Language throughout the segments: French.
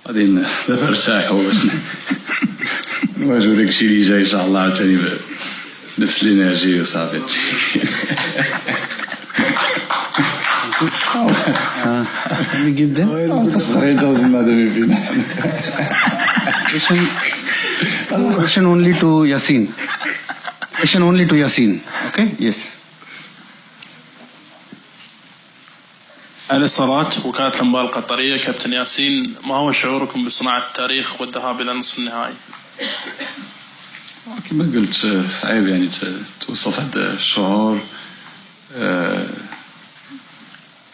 غادي دابا نرتاحوا باش نواجهوا داكشي اللي جاي ان شاء الله عاوتاني بنفس الانرجي وصافي. Let me give them. Question only to Yasin. Question only to Yasin. Okay? Yes. على الصلاة وكالة الأنباء القطرية. كابتن ياسين، ما هو شعوركم بصناعة التاريخ والذهاب إلى نصف النهائي؟ كما قلت صعيب يعني توصف هذا الشعور.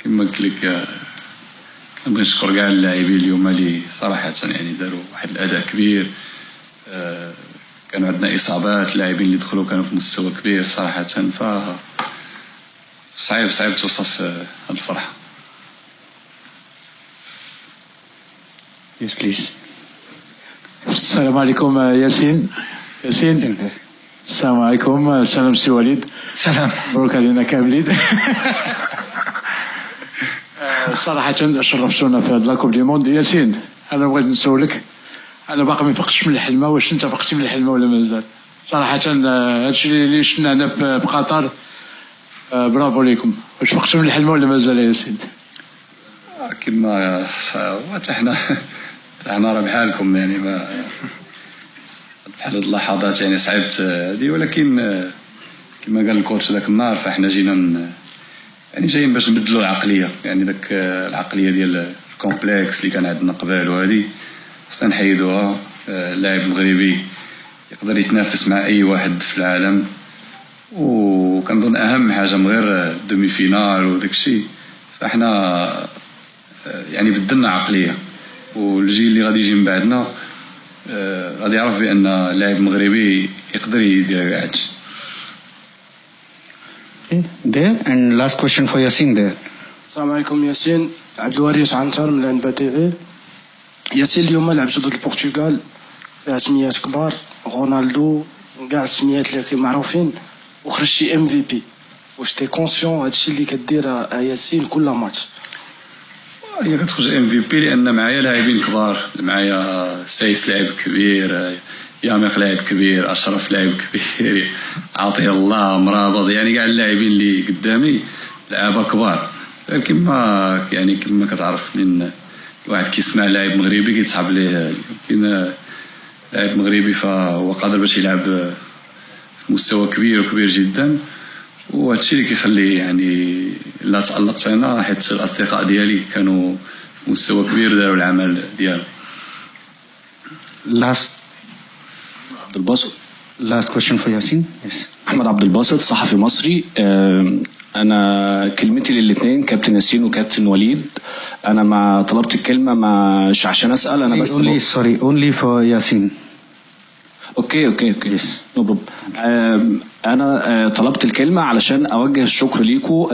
كما قلت لك كنبغي نشكر كاع اللاعبين اليوم اللي صراحة يعني داروا واحد الأداء كبير. كانوا عندنا إصابات، اللاعبين اللي دخلوا كانوا في مستوى كبير صراحة، ف صعيب توصف الفرحة. Yes, please. السلام عليكم ياسين. السلام عليكم. سلام سي وليد. سلام. مبروك علينا كاملين. صراحة شرفتونا في هاد لاكوب دي موند. ياسين، أنا بغيت نسولك، أنا باقي ما فقتش من الحلمة، واش أنت فقتي من الحلمة ولا مازال؟ صراحة هادشي اللي شفنا هنا في قطر، برافو ليكم. واش فقتوا من الحلمة ولا مازال ياسين؟ كما حتى حنا راه بحالكم يعني، ما بحال هاد اللحظات يعني صعبت هذه، ولكن كما قال الكوتش ذاك النهار فاحنا جينا يعني جايين باش نبدلوا العقليه، يعني ذاك العقليه ديال الكومبلكس اللي كان عندنا قبل وهذه خصنا نحيدوها. اللاعب المغربي يقدر يتنافس مع اي واحد في العالم، وكنظن اهم حاجه من غير دومي فينال وداك الشيء، فاحنا يعني بدلنا عقليه، والجيل اللي غادي يجي من بعدنا غادي يعرف بان اللاعب المغربي يقدر يدير كاع هادشي. There and last question for Yasin there. السلام عليكم ياسين. عبد الوريث عنتر من الأنباء تي في. ياسين، اليوم لعبتوا ضد البرتغال فيها سميات كبار، رونالدو، كاع السميات اللي معروفين، وخرجتي MVP. واش تي كونسيون هادشي اللي كدير ياسين كل ماتش؟ هي كتخرج MVP لان معايا لاعبين كبار، معايا سايس لاعب كبير، ياميق لاعب كبير، اشرف لاعب كبير، عطيه الله، مرابط، يعني كاع اللاعبين اللي قدامي لعابه كبار. كما يعني كما كتعرف من واحد كيسمع لاعب مغربي كيتصحاب ليه، كاين لاعب مغربي فهو قادر باش يلعب في مستوى كبير وكبير جدا، وهادشي اللي كيخليه يعني لا تألقت انا، حيت الاصدقاء ديالي كانوا في مستوى كبير داروا العمل ديالهم. عبد الباسط. Last question for Yasin. Yes. أحمد عبد الباسط، صحفي مصري. أنا كلمتي للاثنين، كابتن ياسين وكابتن وليد. أنا ما طلبت الكلمة مش عشان أسأل، أنا بس only for Yasin. اوكي yes. no problem. انا طلبت الكلمه علشان اوجه الشكر ليكم.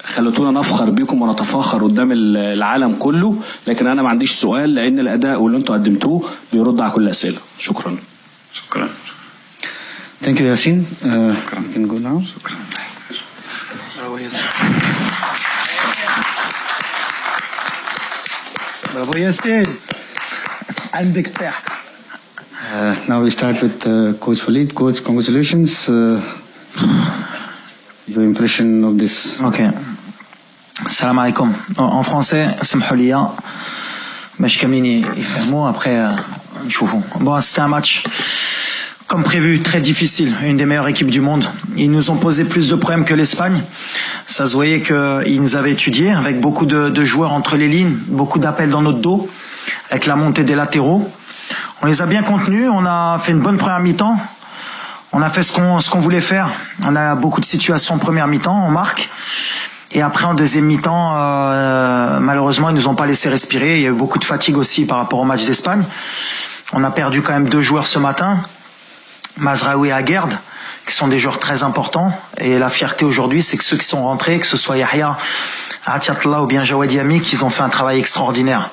خلتونا نفخر بيكم ونتفاخر قدام العالم كله، لكن انا ما عنديش سؤال لان الاداء واللي انتوا قدمتوه بيرد على كل الاسئله. شكرا. Thank you Yasin. You can go now. شكرا. برافو ياسين، عندك طيح. Now we start with Coach Walid. Coach, congratulations. Your impression of this. Ok. Salam alaikum. En français, سمحوا لي باش كاملين يفهموا après نشوفوا. Bon, c'était un match comme prévu très difficile, une des meilleures équipes du monde. Ils nous ont posé plus de problèmes que l'Espagne. Ça se voyait qu'ils nous avaient étudiés avec beaucoup de joueurs entre les lignes, beaucoup d'appels dans notre dos, avec la montée des latéraux. On les a bien contenus, on a fait une bonne première mi-temps, on a fait ce qu'on voulait faire. On a beaucoup de situations en première mi-temps, on marque. Et après en deuxième mi-temps, malheureusement, ils nous ont pas laissé respirer. Il y a eu beaucoup de fatigue aussi par rapport au match d'Espagne. On a perdu quand même 2 joueurs ce matin, Mazraoui et Aguerd, qui sont des joueurs très importants. Et la fierté aujourd'hui, c'est que ceux qui sont rentrés, que ce soit Yahya, Atiatullah ou bien Jawadi Ami, qu'ils ont fait un travail extraordinaire.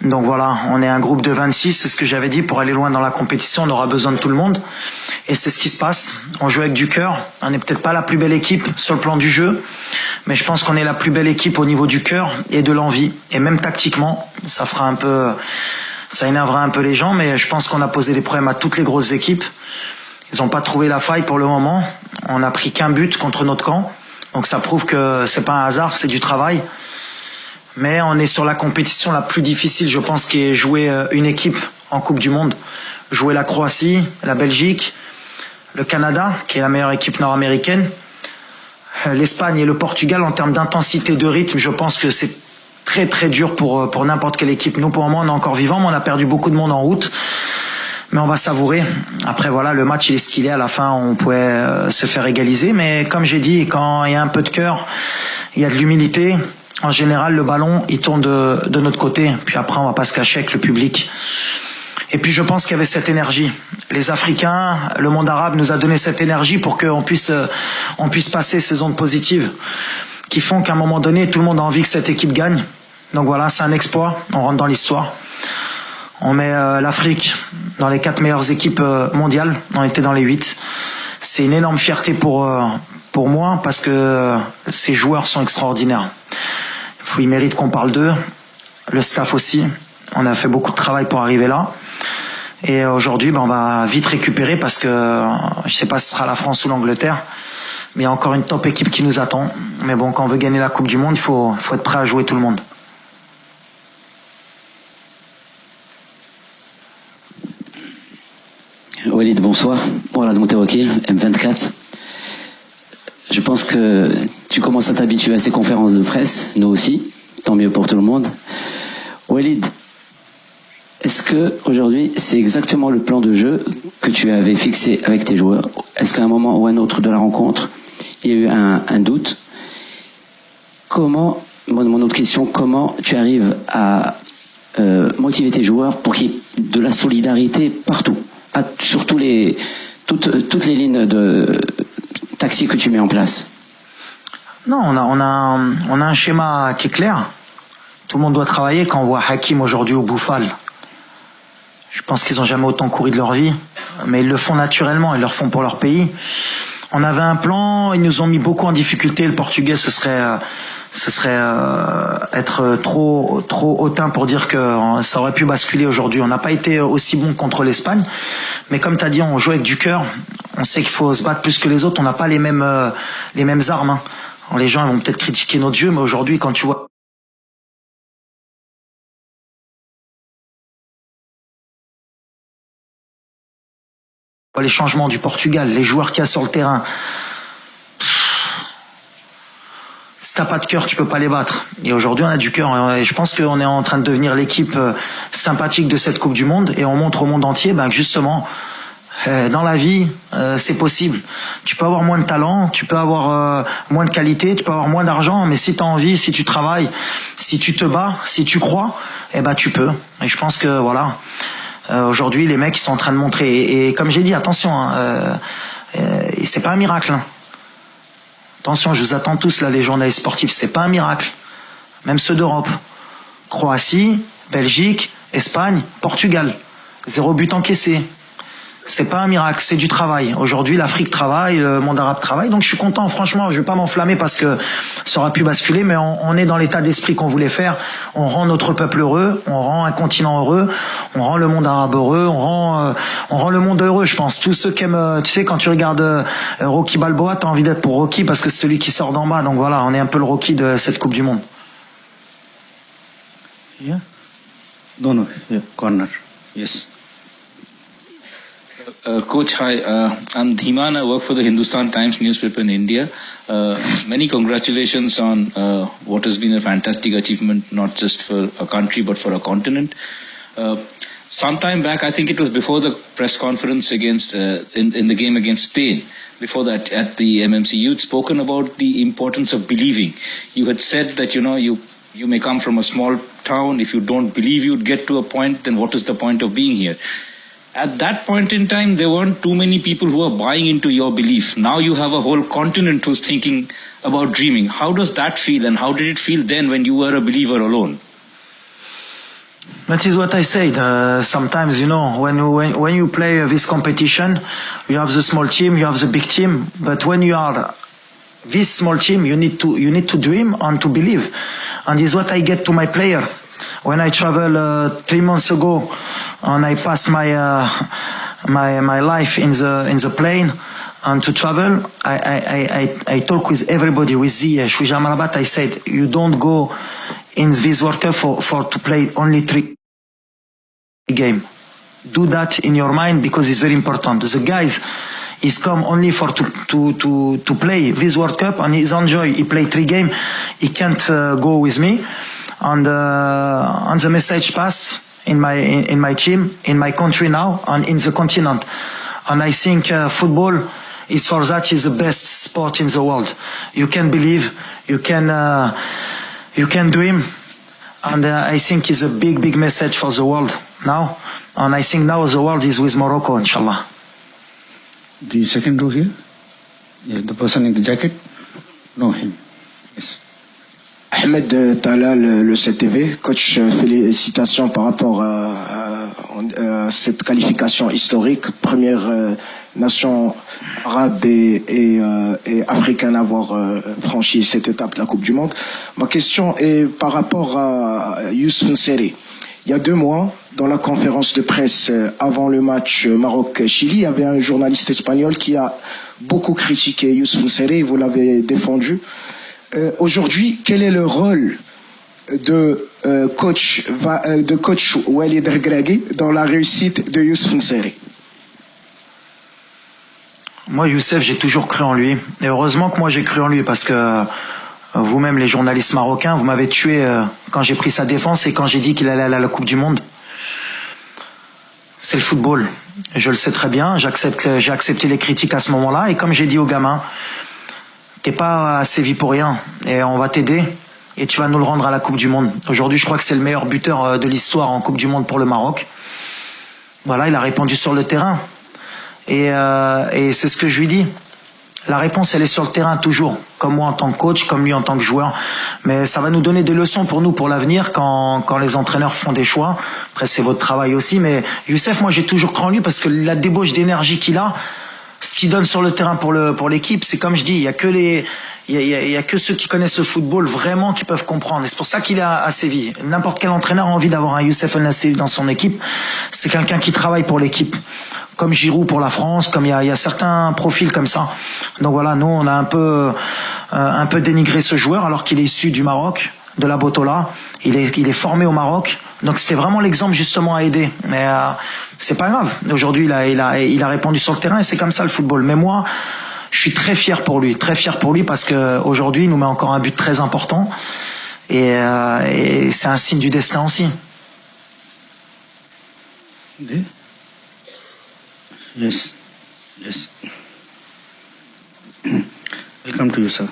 Donc voilà, on est un groupe de 26, c'est ce que j'avais dit, pour aller loin dans la compétition, on aura besoin de tout le monde. Et c'est ce qui se passe, on joue avec du cœur, on n'est peut-être pas la plus belle équipe sur le plan du jeu, mais je pense qu'on est la plus belle équipe au niveau du cœur et de l'envie. Et même tactiquement, ça énervera un peu les gens, mais je pense qu'on a posé des problèmes à toutes les grosses équipes. Ils n'ont pas trouvé la faille pour le moment, on n'a pris qu'un but contre notre camp, donc ça prouve que c'est pas un hasard, c'est du travail. Mais on est sur la compétition la plus difficile, je pense, qui est jouer une équipe en Coupe du Monde. Jouer la Croatie, la Belgique, le Canada, qui est la meilleure équipe nord-américaine, l'Espagne et le Portugal. En termes d'intensité de rythme, je pense que c'est très très dur pour n'importe quelle équipe. Nous, pour le moment, on est encore vivants, mais on a perdu beaucoup de monde en route. Mais on va savourer. Après, voilà, le match, il est ce qu'il est. À la fin, on pouvait se faire égaliser. Mais comme j'ai dit, quand il y a un peu de cœur, il y a de l'humilité. En général, le ballon, il tourne de notre côté. Puis après, on va pas se cacher avec le public. Et puis, je pense qu'il y avait cette énergie. Les Africains, le monde arabe nous a donné cette énergie pour qu'on puisse passer ces ondes positives qui font qu'à un moment donné, tout le monde a envie que cette équipe gagne. Donc voilà, c'est un exploit. On rentre dans l'histoire. On met l'Afrique dans les 4 meilleures équipes mondiales. On était dans les 8. C'est une énorme fierté pour moi parce que ces joueurs sont extraordinaires. Il mérite qu'on parle d'eux. Le staff aussi. On a fait beaucoup de travail pour arriver là. Et aujourd'hui, on va vite récupérer parce que je sais pas si ce sera la France ou l'Angleterre, mais il y a encore une top équipe qui nous attend. Mais bon, quand on veut gagner la Coupe du Monde, il faut être prêt à jouer tout le monde. Walid, bonsoir. Voilà, de Monterokil, M24. Je pense que tu commences à t'habituer à ces conférences de presse, nous aussi, tant mieux pour tout le monde. Walid, est-ce que aujourd'hui c'est exactement le plan de jeu que tu avais fixé avec tes joueurs? Est-ce qu'à un moment ou un autre de la rencontre, il y a eu un doute? Mon autre question, comment tu arrives à motiver tes joueurs pour qu'il y ait de la solidarité partout, sur toutes les lignes de taxi que tu mets en place? Non, on a un schéma qui est clair. Tout le monde doit travailler. Quand on voit Hakim aujourd'hui au Bouffal, je pense qu'ils n'ont jamais autant couru de leur vie, mais ils le font naturellement, ils le font pour leur pays. On avait un plan, ils nous ont mis beaucoup en difficulté. Le Portugais, ce serait être trop hautain pour dire que ça aurait pu basculer aujourd'hui. On n'a pas été aussi bon contre l'Espagne, mais comme tu as dit, on joue avec du cœur. On sait qu'il faut se battre plus que les autres. On n'a pas les mêmes armes. Hein. Alors, les gens ils vont peut-être critiquer notre jeu, mais aujourd'hui, quand tu vois les changements du Portugal, les joueurs qu'il y a sur le terrain, si t'as pas de cœur, tu peux pas les battre. Et aujourd'hui, on a du cœur. Et je pense qu'on est en train de devenir l'équipe sympathique de cette Coupe du Monde, et on montre au monde entier, que justement, dans la vie, c'est possible. Tu peux avoir moins de talent, tu peux avoir moins de qualité, tu peux avoir moins d'argent, mais si tu as envie, si tu travailles, si tu te bats, si tu crois, tu peux. Et je pense que voilà. Aujourd'hui, les mecs ils sont en train de montrer. Et comme j'ai dit, attention, c'est pas un miracle. Hein. Attention, je vous attends tous là, les journalistes sportifs. C'est pas un miracle. Même ceux d'Europe. Croatie, Belgique, Espagne, Portugal. 0 but encaissé. C'est pas un miracle, c'est du travail. Aujourd'hui, l'Afrique travaille, le monde arabe travaille. Donc je suis content, franchement, je vais pas m'enflammer parce que ça aurait pu basculer, mais on est dans l'état d'esprit qu'on voulait faire. On rend notre peuple heureux, on rend un continent heureux, on rend le monde arabe heureux, on rend le monde heureux, je pense. Tous ceux qui aiment, tu sais, quand tu regardes Rocky Balboa, t'as envie d'être pour Rocky parce que c'est celui qui sort d'en bas. Donc voilà, on est un peu le Rocky de cette Coupe du Monde. Yeah. No, yeah, corner. Yes. Coach, hi. I'm Dhiman. I work for the Hindustan Times newspaper in India. Many congratulations on what has been a fantastic achievement, not just for a country, but for a continent. Sometime back, I think it was before the press conference against in the game against Spain, before that at the MMC, you'd spoken about the importance of believing. You had said that, you may come from a small town. If you don't believe you'd get to a point, then what is the point of being here? At that point in time, there weren't too many people who were buying into your belief. Now you have a whole continent who's thinking about dreaming. How does that feel, and how did it feel then when you were a believer alone? That is what I said. Sometimes, when you play this competition, you have the small team, you have the big team. But when you are this small team, you need to dream and to believe. And this is what I get to my player. When I travel 3 months ago, and I pass my life in the plane, and to travel, I talk with everybody, with Ziyech, with Amrabat. I said, you don't go in this World Cup for to play only 3 games. Do that in your mind because it's very important. The guys is come only for to play this World Cup and he's enjoy. He play 3 games. He can't go with me. And the message pass in my team, in my country now, and in the continent. And I think football is for that is the best sport in the world. You can believe, you can dream, and I think it's a big message for the world now. And I think now the world is with Morocco, inshallah. The second row here, yes, the person in the jacket. No, him. Yes. Ahmed Talal, le CTV. Coach, félicitations par rapport à cette qualification historique. Première nation arabe et africaine à avoir franchi cette étape de la Coupe du Monde. Ma question est par rapport à Youssouf N'Sery. Il y a 2 mois, dans la conférence de presse avant le match Maroc-Chili, il y avait un journaliste espagnol qui a beaucoup critiqué Youssouf N'Sery, vous l'avez défendu. Aujourd'hui, quel est le rôle de coach Walid Regragui dans la réussite de Youssouf N'Sery? Moi, Youssef, j'ai toujours cru en lui. Et heureusement que moi, j'ai cru en lui parce que vous-même, les journalistes marocains, vous m'avez tué quand j'ai pris sa défense et quand j'ai dit qu'il allait aller à la Coupe du Monde. C'est le football. Je le sais très bien. J'ai accepté les critiques à ce moment-là. Et comme j'ai dit aux gamins, t'es pas à Séville pour rien. Et on va t'aider. Et tu vas nous le rendre à la Coupe du Monde. Aujourd'hui, je crois que c'est le meilleur buteur de l'histoire en Coupe du Monde pour le Maroc. Voilà, il a répondu sur le terrain. Et c'est ce que je lui dis. La réponse, elle est sur le terrain toujours. Comme moi en tant que coach, comme lui en tant que joueur. Mais ça va nous donner des leçons pour nous, pour l'avenir, quand les entraîneurs font des choix. Après, c'est votre travail aussi. Mais Youssef, moi, j'ai toujours cru en lui parce que la débauche d'énergie qu'il a, ce qu'il donne sur le terrain pour l'équipe, c'est comme je dis, il y a que ceux qui connaissent le football vraiment qui peuvent comprendre. Et c'est pour ça qu'il est à Séville. N'importe quel entraîneur a envie d'avoir un Youssef El Nassiri dans son équipe. C'est quelqu'un qui travaille pour l'équipe. Comme Giroud pour la France, comme il y a certains profils comme ça. Donc voilà, nous on a un peu dénigré ce joueur alors qu'il est issu du Maroc, de la Botola. Il est formé au Maroc. Donc c'était vraiment l'exemple justement à aider. Mais c'est pas grave. Aujourd'hui il a répondu sur le terrain et c'est comme ça le football. Mais moi, je suis très fier pour lui parce que aujourd'hui il nous met encore un but très important et c'est un signe du destin aussi. Yes. Welcome to you, sir.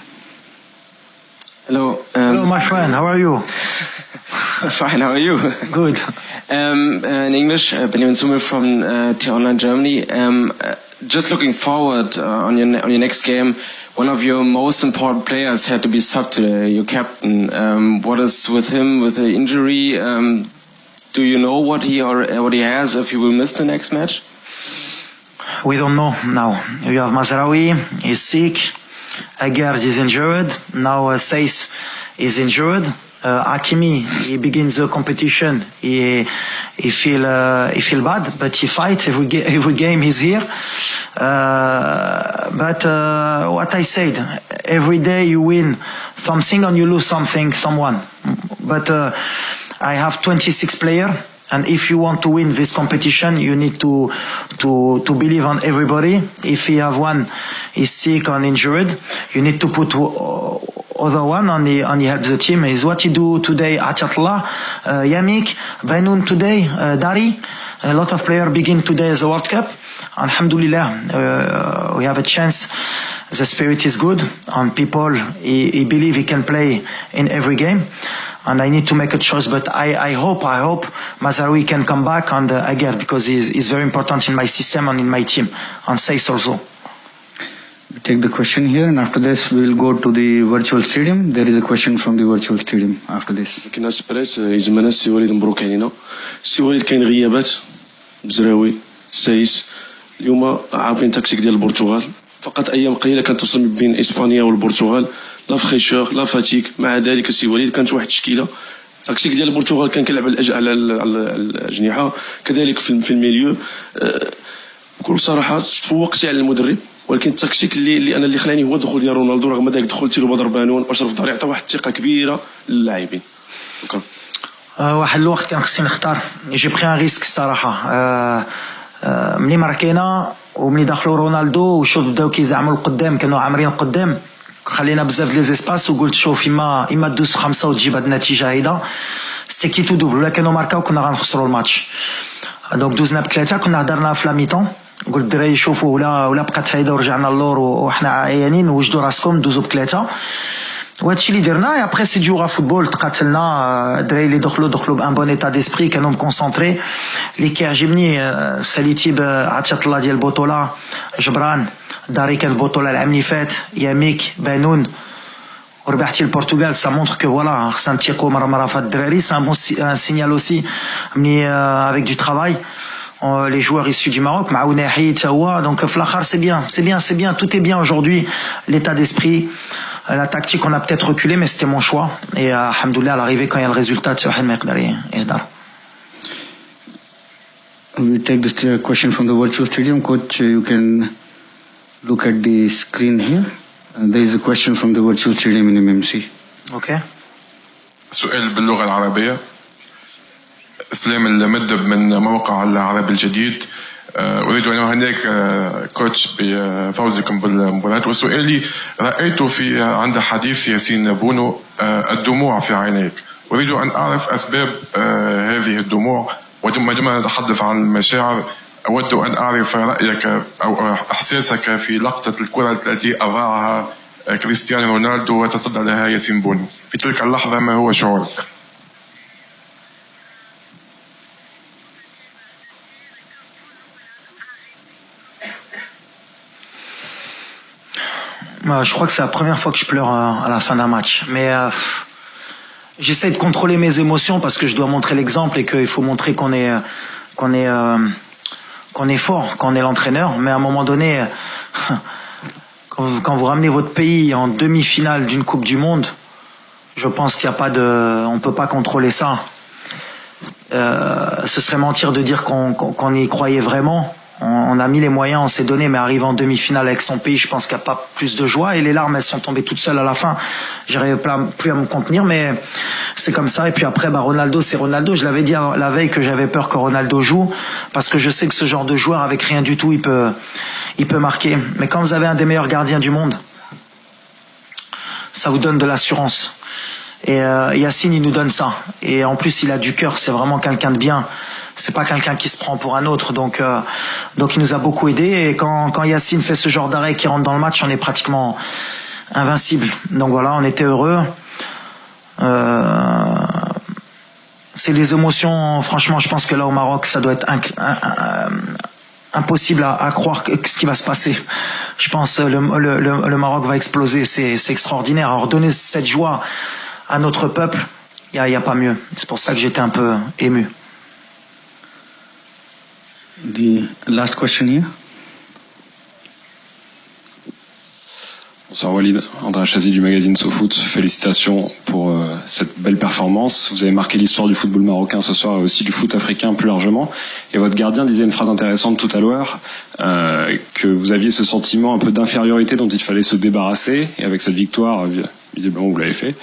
Hello. Hello, my friend. How are you? Fine. How are you? Good. In English, Benjamin Sumel from T-Online Germany. Just looking forward on your next game. One of your most important players had to be subbed today, your captain. What is with him with the injury? Do you know what he has if he will miss the next match? We don't know now. You have Mazraoui, he's sick. Aguerd is injured. Now Seiss is injured. Hakimi, he begins the competition. He feel bad, but he fight every game he's here. But what I said, every day you win something and you lose someone. But I have 26 players. And if you want to win this competition, you need to believe on everybody. If you have one is sick or injured, you need to put other one on the help the team. Is what you do today. Atatla, Yamik, Bainoun today, Dari. A lot of players begin today as a World Cup. Alhamdulillah, we have a chance. The spirit is good, and people he believe he can play in every game. And I need to make a choice, but I hope Mazraoui can come back and Aguerd because he's very important in my system and in my team, and Seiss also. We take the question here, and after this we will go to the virtual stadium. There is a question from the virtual stadium after this. كاين اسبريس يزمنا السي وليد مبروك علينا. السي وليد كاين غيابات بزراوي سايس اليوم عارفين تكتيك ديال البرتغال فقط ايام قليله كانت توصل بين اسبانيا والبرتغال لا فخيشور لا فاتيك مع ذلك السي وليد كانت واحد التشكيله التكتيك ديال البرتغال كان كيلعب على الاجنحه كذلك في الميليو بكل صراحه تفوقتي على المدرب ولكن التكتيك اللي خلاني هو الدخول ديال رونالدو رغم ذلك دخول تيرو بدر بانون اشرف داري عطى واحد الثقه كبيره للاعبين. شكرا. واحد الوقت كان خصني نختار جي بري ان ريسك الصراحه ملي ماركينا وملي دخلوا رونالدو وشوف بداو كيزعموا القدام كانوا عامرين القدام خلينا بزاف لي زيسباس وقلت شوف اما دوز في 5 وتجيب هاد النتيجه هيدا ستي كي تو دوبل ولا كانوا ماركاو كنا غنخسروا الماتش دونك دوزنا بثلاثه كنا هضرنا في لا ميتون قلت الدراري شوفوا ولا بقات هيدا ورجعنا اللور وحنا عيانين وجدوا راسكم دوزوا بثلاثه وهادشي اللي درنا ابخي سي جوغا فوتبول تقاتلنا الدراري اللي دخلوا بان بون ايتا ديسبري كانوا مكونسونطري اللي كيعجبني ساليتي بعطيه الله ديال البطوله جبران داري كان البطوله العام اللي فات ياميك بانون وربحتي البرتغال سا مونتر كو فوالا خصنا نتيقوا مره في هاد الدراري سي ان بون سينيال اوسي ملي افيك دو ترافاي les joueurs issus du Maroc معاونا حيد هو دونك في الاخر c'est bien tout est bien aujourd'hui l'état d'esprit la tactique on a peut-être reculé mais c'était mon choix et alhamdoulilah à l'arrivée quand il y a le résultat c'est واحد ما يقدر يهدر. We take this question from the virtual stadium. Coach, you can look at the screen here. There is a question from the virtual stadium in MMC. Okay. سؤال باللغة العربية. اسلام المدب من موقع العربي الجديد. أريد أن أهنئك كوتش بفوزكم بالمباراة وسؤالي رأيت عند حديث ياسين بونو الدموع في عينيك أريد أن أعرف أسباب هذه الدموع وعندما نتحدث عن المشاعر أود أن أعرف رأيك أو إحساسك في لقطة الكرة التي أضاعها كريستيانو رونالدو وتصدى لها ياسين بونو في تلك اللحظة ما هو شعورك؟ Je crois que c'est la première fois que je pleure à la fin d'un match. Mais j'essaie de contrôler mes émotions parce que je dois montrer l'exemple et qu'il faut montrer qu'on est fort, qu'on est l'entraîneur. Mais à un moment donné, quand vous ramenez votre pays en demi-finale d'une Coupe du Monde, je pense qu'il n'y a pas de, on peut pas contrôler ça. Ce serait mentir de dire qu'on y croyait vraiment. On a mis les moyens, on s'est donné, mais arrivé en demi-finale avec son pays, je pense qu'il n'y a pas plus de joie. Et les larmes, elles sont tombées toutes seules à la fin. J'arrivais plus à me contenir, mais c'est comme ça. Et puis après, Ronaldo, c'est Ronaldo. Je l'avais dit la veille que j'avais peur que Ronaldo joue, parce que je sais que ce genre de joueur, avec rien du tout, il peut marquer. Mais quand vous avez un des meilleurs gardiens du monde, ça vous donne de l'assurance. Et Yacine, il nous donne ça. Et en plus, il a du cœur. C'est vraiment quelqu'un de bien. C'est pas quelqu'un qui se prend pour un autre, donc il nous a beaucoup aidé. Et quand Yacine fait ce genre d'arrêt qui rentre dans le match, on est pratiquement invincible. Donc voilà, on était heureux. C'est les émotions. Franchement, je pense que là au Maroc, ça doit être impossible à croire ce qui va se passer. Je pense le Maroc va exploser. C'est extraordinaire. Alors donner cette joie à notre peuple, il y a pas mieux. C'est pour ça que j'étais un peu ému. The last question here. Bonsoir Walid, André Chazy du magazine SoFoot. Félicitations pour cette belle performance. Vous avez marqué l'histoire du football marocain ce soir et aussi du foot africain plus largement. Et votre gardien disait une phrase intéressante tout à l'heure, que vous aviez ce sentiment un peu d'infériorité dont il fallait se débarrasser. Et avec cette victoire, visiblement vous l'avez fait.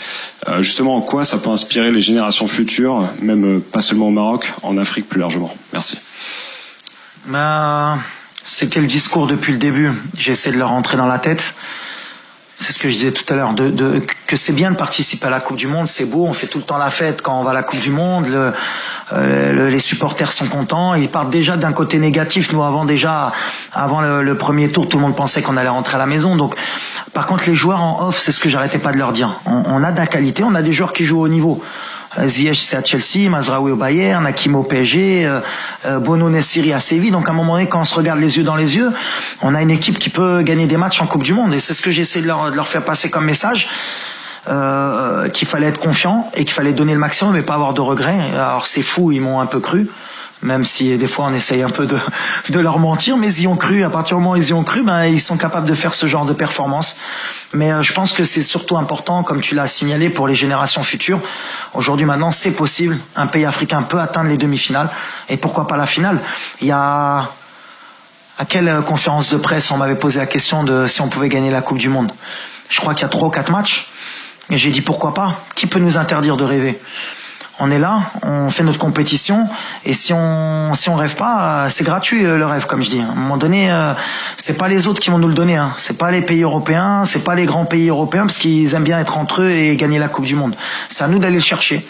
Justement, en quoi ça peut inspirer les générations futures, même pas seulement au Maroc, en Afrique plus largement? Merci. C'était le discours depuis le début. J'essaie de leur rentrer dans la tête. C'est ce que je disais tout à l'heure, que c'est bien de participer à la Coupe du Monde, c'est beau, on fait tout le temps la fête quand on va à la Coupe du Monde, les supporters sont contents, ils partent déjà d'un côté négatif. Nous, avant le premier tour, tout le monde pensait qu'on allait rentrer à la maison. Donc, par contre, les joueurs en off, c'est ce que j'arrêtais pas de leur dire. On a de la qualité, on a des joueurs qui jouent au niveau. Ziyech c'est à Chelsea, Mazraoui au Bayern, Hakim au PSG, Bono Nessiri à Séville. Donc à un moment donné, quand on se regarde les yeux dans les yeux, on a une équipe qui peut gagner des matchs en Coupe du Monde. Et c'est ce que j'essaie de leur faire passer comme message. Qu'il fallait être confiant et qu'il fallait donner le maximum mais pas avoir de regrets. Alors c'est fou, ils m'ont un peu cru, même si des fois on essaye un peu de leur mentir, mais ils y ont cru. À partir du moment où ils y ont cru, ben ils sont capables de faire ce genre de performance. Mais je pense que c'est surtout important, comme tu l'as signalé, pour les générations futures. Aujourd'hui maintenant c'est possible, un pays africain peut atteindre les demi-finales et pourquoi pas la finale. Il y a à quelle conférence de presse on m'avait posé la question de si on pouvait gagner la Coupe du Monde. Je crois qu'il y a 3 ou 4 matchs. Et j'ai dit pourquoi pas. Qui peut nous interdire de rêver? On est là, on fait notre compétition, et si on rêve pas, c'est gratuit le rêve, comme je dis. À un moment donné, c'est pas les autres qui vont nous le donner. Hein. C'est pas les pays européens, c'est pas les grands pays européens, parce qu'ils aiment bien être entre eux et gagner la Coupe du Monde. C'est à nous d'aller le chercher.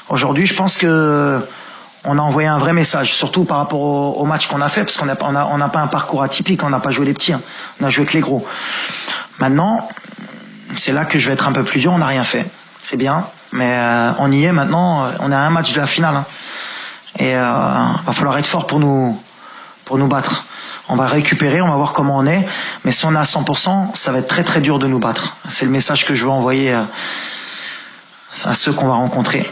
Aujourd'hui, je pense que on a envoyé un vrai message, surtout par rapport au match qu'on a fait, parce qu'on n'a pas un parcours atypique, on n'a pas joué les petits, hein. On a joué avec les gros. Maintenant, c'est là que je vais être un peu plus dur, on n'a rien fait. C'est bien, mais on y est maintenant, on est à un match de la finale. Hein. Et va falloir être fort pour nous battre. On va récupérer, on va voir comment on est, mais si on est à 100%, ça va être très très dur de nous battre. C'est le message que je veux envoyer à ceux qu'on va rencontrer.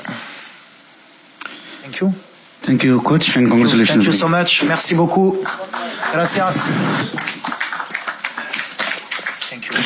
Thank you. Thank you, coach, and congratulations. Thank you so much. Merci beaucoup. Gracias. Thank you.